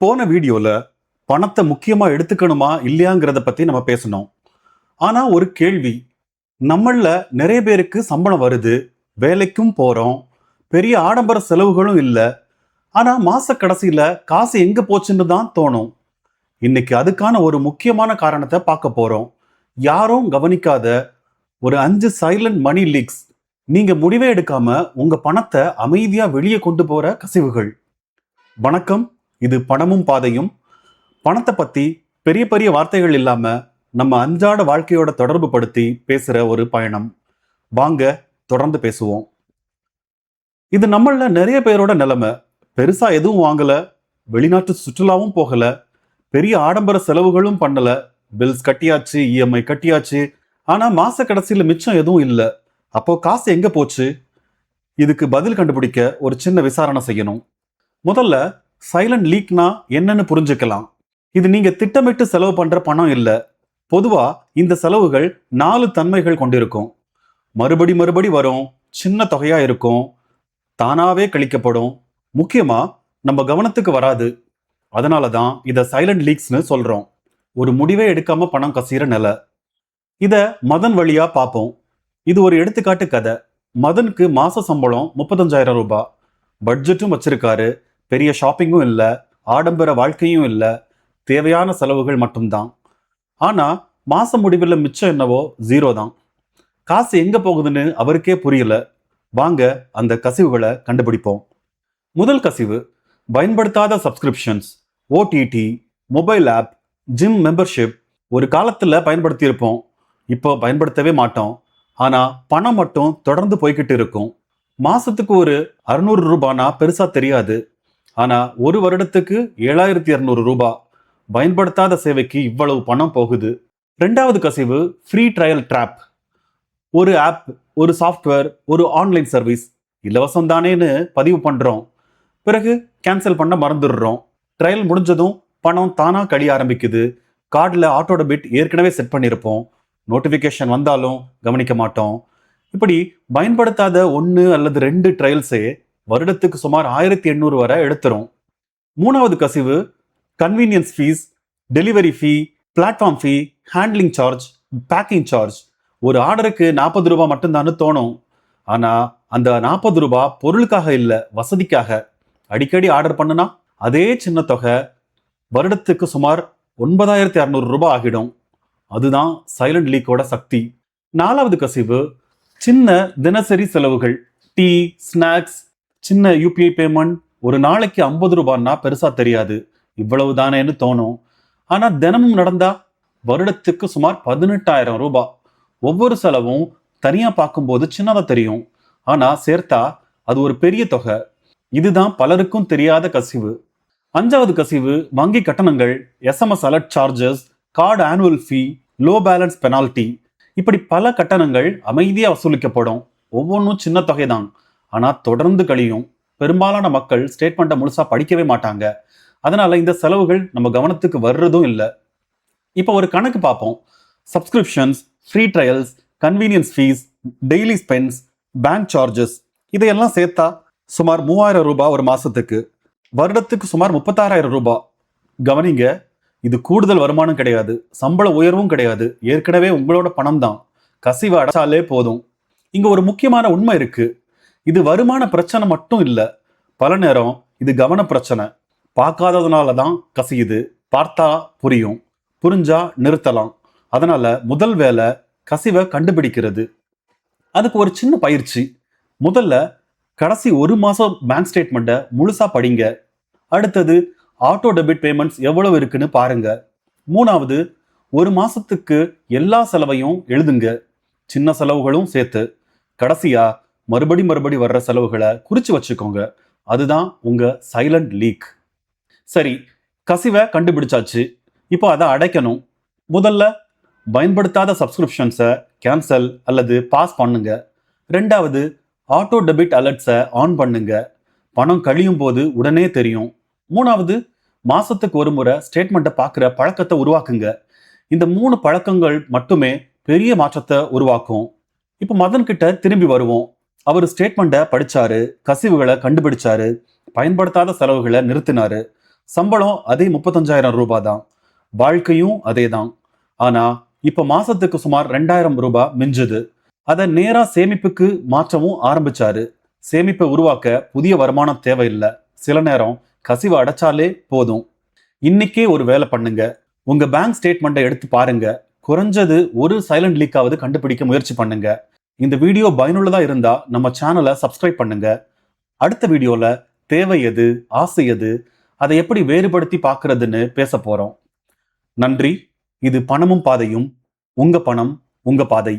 போன வீடியோல பணத்தை முக்கியமா எடுத்துக்கணுமா இல்லையாங்கிறத பத்தி நம்ம பேசணும். ஆனா ஒரு கேள்வி, நம்மள நிறைய பேருக்கு சம்பளம் வருது, வேலைக்கும் போறோம், பெரிய ஆடம்பர செலவுகளும் இல்ல. ஆனா மாச கடைசியில காசு எங்க போச்சுன்னு தான் தோணும். இன்னைக்கு அதுக்கான ஒரு முக்கியமான காரணத்தை பார்க்க போறோம். யாரும் கவனிக்காத ஒரு 5 சைலண்ட் மணி லீக்ஸ். நீங்க முடிவே எடுக்காம உங்க பணத்தை அமைதியா வெளியே கொண்டு போற கசிவுகள். வணக்கம். இது பணமும் பாதையும். பணத்தை பத்தி பெரிய பெரிய வார்த்தைகள் இல்லாம நம்ம அன்றாட வாழ்க்கையோட தொடர்பு படுத்தி பேசுற ஒரு பயணம். வாங்க தொடர்ந்து பேசுவோம். இது நம்மள நிறைய பேரோட நிலைமை. பெருசா எதுவும் வாங்கல, வெளிநாட்டு சுற்றுலாவும் போகல, பெரிய ஆடம்பர செலவுகளும் பண்ணல, பில்ஸ் கட்டியாச்சு, இஎம்ஐ கட்டியாச்சு. ஆனா மாச கடைசியில மிச்சம் எதுவும் இல்ல. அப்போ காசு எங்க போச்சு? இதுக்கு பதில் கண்டுபிடிக்க ஒரு சின்ன விசாரணை செய்யணும். முதல்ல சைலண்ட் லீக்னா என்னன்னு புரிஞ்சுக்கலாம். இது நீங்க திட்டமிட்டு செலவு பண்ற பணம் இல்ல. பொதுவா இந்த செலவுகள் 4 தன்மைகள் கொண்டிருக்கும். மறுபடி மறுபடி வரும், சின்ன தொகையா இருக்கும், தானாவே கழிக்கப்படும், முக்கியமா நம்ம கவனத்துக்கு வராது. அதனால தான் இத சைலண்ட் லீக்ஸ்னு சொல்றோம். ஒரு முடிவே எடுக்காம பணம் கசிகிற நிலை. இத மதன் வழியா பார்ப்போம். இது ஒரு எடுத்துக்காட்டு கதை. மதனுக்கு மாச சம்பளம் 35,000 ரூபாய். பட்ஜெட்டும் வச்சிருக்காரு. பெரிய ஷாப்பிங்கும் இல்ல, ஆடம்பர வாழ்க்கையும் இல்ல, தேவையான செலவுகள் மட்டும்தான். ஆனா மாச முடிவில் மிச்சம் என்னவோ 0 தான். காசு எங்க போகுதுன்னு அவருக்கே புரியல. வாங்க அந்த கசிவுகளை கண்டுபிடிப்போம். முதல் கசிவு, பயன்படுத்தாத subscriptions. OTT, mobile app, gym membership. ஒரு காலத்துல பயன்படுத்தியிருப்போம், இப்போ பயன்படுத்தவே மாட்டோம். ஆனா பணம் மட்டும் தொடர்ந்து போய்கிட்டு இருக்கும். மாசத்துக்கு ஒரு 600 ரூபானா பெருசா தெரியாது. ஆனா ஒரு வருடத்துக்கு 7,200 ரூபாய். பயன்படுத்தாத சேவைக்கு இவ்வளவு பணம் போகுது. ரெண்டாவது கசிவு, ஃப்ரீ ட்ரையல் ட்ராப். ஒரு ஆப், ஒரு சாஃப்ட்வேர், ஒரு ஆன்லைன் சர்வீஸ் இலவசம் தானேன்னு பதிவு பண்றோம். பிறகு கேன்சல் பண்ண மறந்துடுறோம். ட்ரையல் முடிஞ்சதும் பணம் தானா கழிய ஆரம்பிக்குது. கார்டில் ஆட்டோ டெபிட் ஏற்கனவே செட் பண்ணியிருப்போம். நோட்டிஃபிகேஷன் வந்தாலும் கவனிக்க மாட்டோம். இப்படி பயன்படுத்தாத 1 அல்லது 2 ட்ரையல்ஸே வருடத்துக்கு சுமார் 1,800 வரை எடுத்துரும். மூணாவது கசிவு, கன்வீனியன்ஸ் ஃபீஸ், டெலிவரி ஃபீ, பிளாட்ஃபார்ம் ஃபீ, ஹேண்ட்லிங் சார்ஜ், பேக்கிங் சார்ஜ். ஒரு ஆர்டருக்கு 40 ரூபாய் மட்டும்தான் தோணும். ஆனா அந்த 40 ரூபாய் பொருளுக்காக இல்ல, வசதிக்காக. அடிக்கடி ஆர்டர் பண்ணுனா அதே சின்ன தொகை வருடத்துக்கு சுமார் 9,600 ரூபாய் ஆகிடும். அதுதான் சைலண்ட் லீக்கோட சக்தி. நாலாவது கசிவு, சின்ன தினசரி செலவுகள். டீ, ஸ்நாக்ஸ், சின்ன யூபிஐ பேமெண்ட். ஒரு நாளைக்கு 50 ரூபான்னா பெருசா தெரியாது, இவ்வளவு தானேன்னு தோணும். ஆனா தினமும் நடந்தா வருடத்துக்கு சுமார் 18,000 ரூபாய். ஒவ்வொரு செலவும் தனியா பார்க்கும்போது சின்னதா தெரியும், ஆனா சேர்த்தா அது ஒரு பெரிய தொகை. இதுதான் பலருக்கும் தெரியாத கசிவு. அஞ்சாவது கசிவு, வங்கி கட்டணங்கள், SMS alert charges, card annual ஃபீ, லோ பேலன்ஸ் பெனால்டி. இப்படி பல கட்டணங்கள் அமைதியா வசூலிக்கப்படும். ஒவ்வொன்றும் சின்ன தொகை தான், ஆனா தொடர்ந்து கழியும். பெரும்பாலான மக்கள் ஸ்டேட்மெண்ட்டை முழுசா படிக்கவே மாட்டாங்க. அதனால இந்த செலவுகள் நம்ம கவனத்துக்கு வர்றதும் இல்லை. இப்போ ஒரு கணக்கு பார்ப்போம். Subscriptions, free trials, convenience fees, daily spends, bank charges, இதையெல்லாம் சேர்த்தா சுமார் 3,000 ரூபாய் ஒரு மாசத்துக்கு. வருடத்துக்கு சுமார் 36,000 ரூபாய். கவனிங்க, இது கூடுதல் வருமானம் கிடையாது, சம்பள உயர்வும் கிடையாது, ஏற்கனவே உங்களோட பணம் தான். கசிவை அடைச்சாலே போதும். இங்க ஒரு முக்கியமான உண்மை இருக்கு. இது வருமான பிரச்சனை மட்டும் இல்ல, பல நேரம் இது கவன பிரச்சனை. பார்க்காததுனால தான் கசியுது. பார்த்தா புரியும், புரிஞ்சா நிறுத்தலாம். அதனால முதல் வேலை கசிவை கண்டுபிடிக்கிறது. அதுக்கு ஒரு சின்ன பயிற்சி. முதல்ல கடைசி ஒரு மாசம் பேங்க் ஸ்டேட்மெண்ட்டை முழுசா படிங்க. அடுத்தது ஆட்டோ டெபிட் பேமெண்ட்ஸ் எவ்வளவு இருக்குன்னு பாருங்க. மூணாவது, ஒரு மாசத்துக்கு எல்லா செலவையும் எழுதுங்க, சின்ன செலவுகளும் சேர்த்து. கடைசியா மறுபடி வர்ற செலவுகளை குறிச்சு வச்சுக்கோங்க. அதுதான் உங்க சைலண்ட் லீக். சரி, கசிவை கண்டுபிடிச்சாச்சு. இப்போ அதை அடைக்கணும். முதல்ல பயன்படுத்தாத சப்ஸ்கிரிப்ஷன்ஸை கேன்சல் அல்லது பாஸ் பண்ணுங்க. ரெண்டாவது, ஆட்டோ டெபிட் அலர்ட்ஸை ஆன் பண்ணுங்க, பணம் கழியும் போது உடனே தெரியும். மூணாவது, மாசத்துக்கு ஒரு முறை ஸ்டேட்மெண்ட்டை பார்க்குற பழக்கத்தை உருவாக்குங்க. இந்த 3 பழக்கங்கள் மட்டுமே பெரிய மாற்றத்தை உருவாக்கும். இப்போ மதன் கிட்ட திரும்பி வருவோம். அவர் ஸ்டேட்மெண்ட்டை படிச்சாரு, கசிவுகளை கண்டுபிடிச்சாரு, பயன்படுத்தாத செலவுகளை நிறுத்தினாரு, சம்பளம் அதே 35,000 ரூபாய் தான். வாழ்க்கையும் அதே தான். ஆனா இப்ப மாசத்துக்கு சுமார் 2,000 ரூபாய் மிஞ்சுது. அதை நேரா சேமிப்புக்கு மாற்றவும் ஆரம்பிச்சாரு. சேமிப்பை உருவாக்க புதிய வருமானம் தேவையில்லை. சில நேரம் கசிவை அடைச்சாலே போதும். இன்னைக்கே ஒரு வேலை பண்ணுங்க. உங்க பேங்க் ஸ்டேட்மெண்ட்டை எடுத்து பாருங்க. குறைஞ்சது ஒரு சைலண்ட் லீக்காவது கண்டுபிடிக்க முயற்சி பண்ணுங்க. இந்த வீடியோ பயனுள்ளதா இருந்தா நம்ம சேனலை சப்ஸ்கிரைப் பண்ணுங்க. அடுத்த வீடியோல தேவை எது, ஆசை எது, அதை எப்படி வேறுபடுத்தி பார்க்கறதுன்னு பேச போறோம். நன்றி. இது பணமும் பாதையும். உங்க பணம், உங்க பாதை.